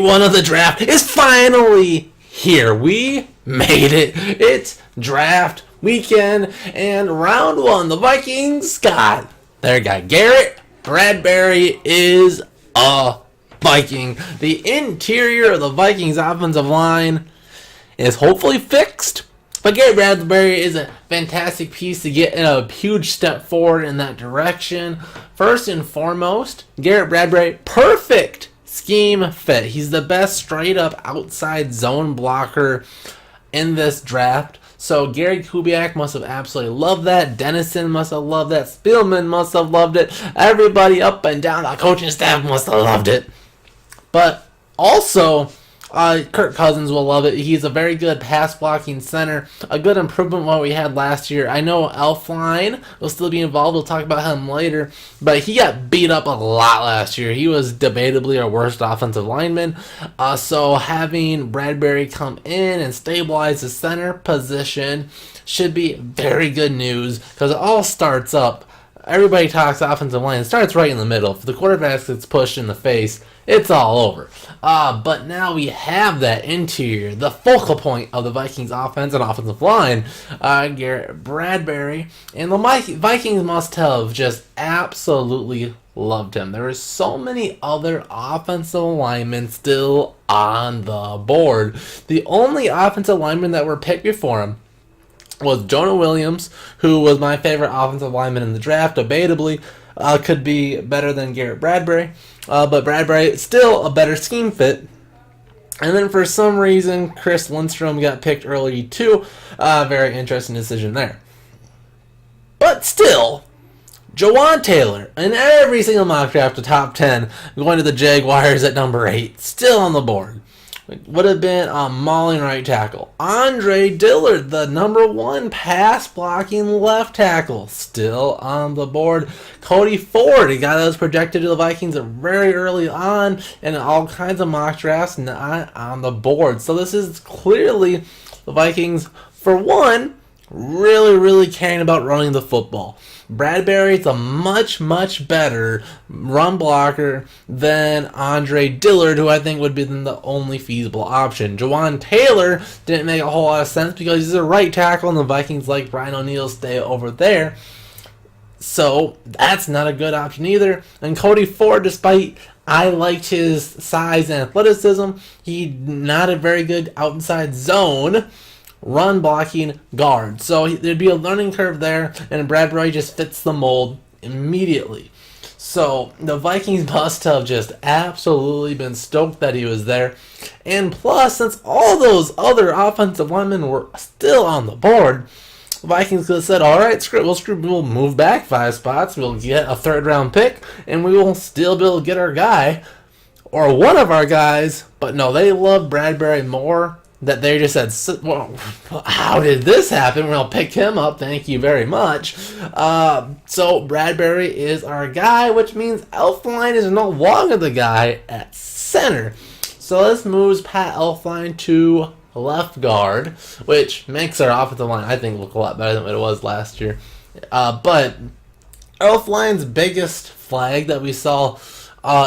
one of the draft is finally here. We made it. It's draft weekend, and round one, the Vikings got their guy. Garret Bradbury is a Viking. The interior of the Vikings offensive line is hopefully fixed, but Garret Bradbury is a fantastic piece to get a huge step forward in that direction. First and foremost, Garret Bradbury, perfect scheme fit. He's the best straight up outside zone blocker in this draft. So Gary Kubiak must have absolutely loved that. Dennison must have loved that. Spielman must have loved it. Everybody up and down the coaching staff must have loved it. But also, Kirk Cousins will love it. He's a very good pass-blocking center. A good improvement on what we had last year. I know Elflein will still be involved. We'll talk about him later. But he got beat up a lot last year. He was debatably our worst offensive lineman. So having Bradbury come in and stabilize the center position should be very good news, because it all starts up. Everybody talks offensive line. It starts right in the middle. If the quarterback gets pushed in the face, it's all over. But now we have that interior, the focal point of the Vikings offense and offensive line, Garret Bradbury. And the Vikings must have just absolutely loved him. There were so many other offensive linemen still on the board. The only offensive linemen that were picked before him was Jonah Williams, who was my favorite offensive lineman in the draft. Debatably, could be better than Garret Bradbury. But Bradbury, still a better scheme fit. And then for some reason, Chris Lindstrom got picked early too. Very interesting decision there. But still, Jawan Taylor, in every single mock draft, the top 10, going to the Jaguars at number 8, still on the board. Would have been a mauling right tackle. Andre Dillard, the number 1 pass blocking left tackle, still on the board. Cody Ford, a guy that was projected to the Vikings very early on in all kinds of mock drafts, not on the board. So this is clearly the Vikings, for one, really caring about running the football. Bradbury's a much better run blocker than Andre Dillard, who I think would be the only feasible option. Jawan Taylor didn't make a whole lot of sense because he's a right tackle and the Vikings like Brian O'Neill stay over there. So that's not a good option either. And Cody Ford, despite I liked his size and athleticism, he's not a very good outside zone run blocking guard. So there'd be a learning curve there, and Bradbury just fits the mold immediately. So the Vikings must have just absolutely been stoked that he was there. And plus, since all those other offensive linemen were still on the board, the Vikings could have said, all right, we'll move back 5 spots, we'll get a 3rd round pick, and we will still be able to get our guy, or one of our guys. But no, they love Bradbury more, that they just said, well, how did this happen? We'll pick him up, thank you very much. So Bradbury is our guy, which means Elflein is no longer the guy at center. So this moves Pat Elflein to left guard, which makes our offensive line, I think, look a lot better than what it was last year. But Elflein's biggest flag that we saw,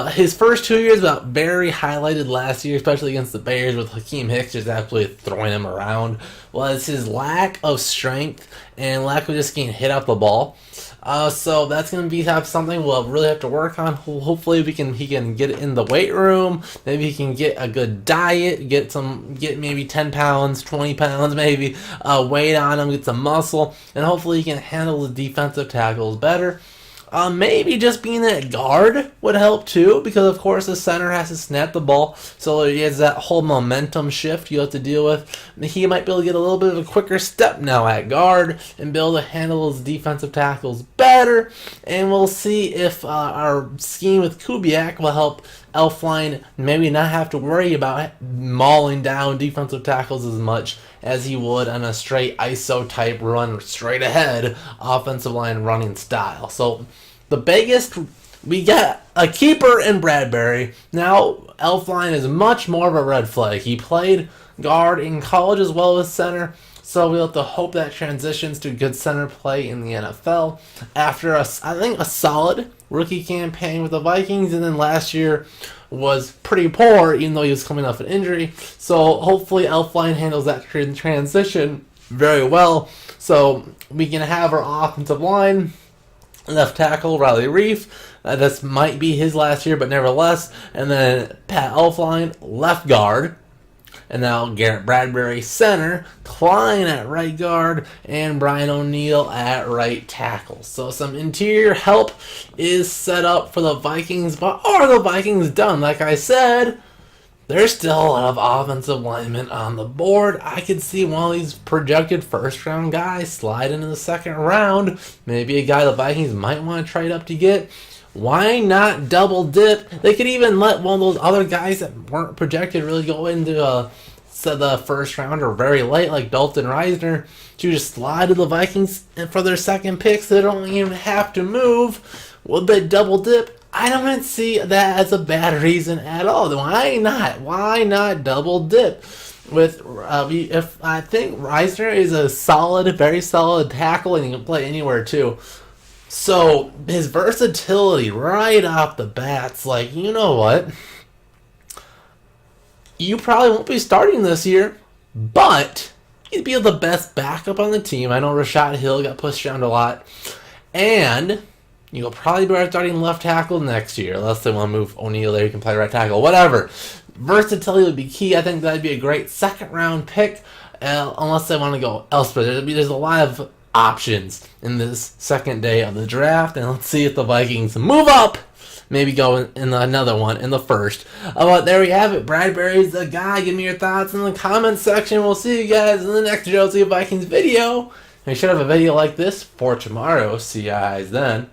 his first 2 years got very highlighted last year, especially against the Bears with Hakeem Hicks just absolutely throwing him around, was his lack of strength and lack of just getting hit out the ball. So that's going to be something we'll really have to work on. Hopefully he can get it in the weight room. Maybe he can get a good diet, get maybe 10 pounds, 20 pounds maybe, weight on him, get some muscle, and hopefully he can handle the defensive tackles better. Maybe just being that guard would help too, because of course the center has to snap the ball, so he has that whole momentum shift you have to deal with. He might be able to get a little bit of a quicker step now at guard and be able to handle his defensive tackles better, and we'll see if our scheme with Kubiak will help Elflein maybe not have to worry about mauling down defensive tackles as much as he would on a straight ISO type run, straight ahead offensive line running style. So the biggest, we got a keeper in Bradbury. Now Elflein is much more of a red flag. He played guard in college as well as center, so we'll have to hope that transitions to good center play in the NFL after I think a solid rookie campaign with the Vikings, and then last year was pretty poor, even though he was coming off an injury. So hopefully Elflein handles that transition very well. So we can have our offensive line, left tackle Riley Reef. This might be his last year, but nevertheless. And then Pat Elflein, left guard. And now Garret Bradbury, center, Klein at right guard, and Brian O'Neill at right tackle. So some interior help is set up for the Vikings, but are the Vikings done? Like I said, there's still a lot of offensive linemen on the board. I could see one of these projected first-round guys slide into the second round. Maybe a guy the Vikings might want to trade up to get. Why not double dip? They could even let one of those other guys that weren't projected really go into the first round or very late, like Dalton Reisner, to just slide to the Vikings and for their second pick so they don't even have to move. Would they double dip? I don't see that as a bad reason at all. Why not? Why not double dip? If I think Reisner is a solid, very solid tackle, and he can play anywhere too. So, his versatility right off the bat's like, you know what? You probably won't be starting this year, but he'd be the best backup on the team. I know Rashad Hill got pushed around a lot. And you'll probably be starting left tackle next year, unless they want to move O'Neill there. You can play right tackle, whatever. Versatility would be key. I think that'd be a great second-round pick, unless they want to go elsewhere. There's a lot of options in this second day of the draft, and let's see if the Vikings move up, maybe go in another one in the first. But there we have it. Bradbury's the guy. Give me your thoughts in the comments section. We'll see you guys in the next Josie Vikings video. We should have a video like this for tomorrow. See you guys then.